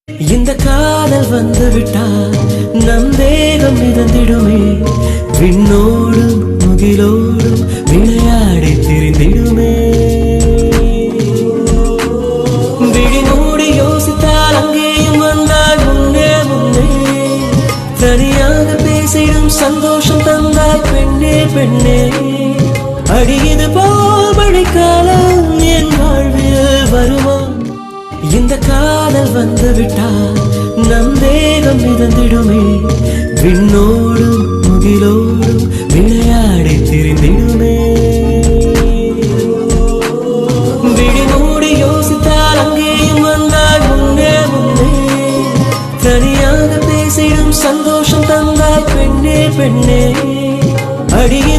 இந்த காதல் வந்து விட்டால் நம் தேகம் மிதந்திடுமே, விண்ணோடும் முகிலோடும் விளையாடி திரிந்திடுமே. விழி மூடி யோசித்தால் அங்கேயும் வந்தால் முன்னே முன்னே, தனியாக பேசிடும் சந்தோஷம் தந்தால் பெண்ணே பெண்ணே. அடியது போல் மழைக்காலம் என் வாழ்வில் வருமா? இந்த காதல் வந்து விட்டால் நம் தேகம் மிதந்திடுமே, விண்ணோடும் முகிலோடும் விளையாடி திரிந்திடுமே. விழி மூடி யோசித்தால் அங்கேயும் வந்தால் முன்னே முன்னே, தனியாக பேசிடும் சந்தோஷம் தந்தால் பெண்ணே பெண்ணே. அடிய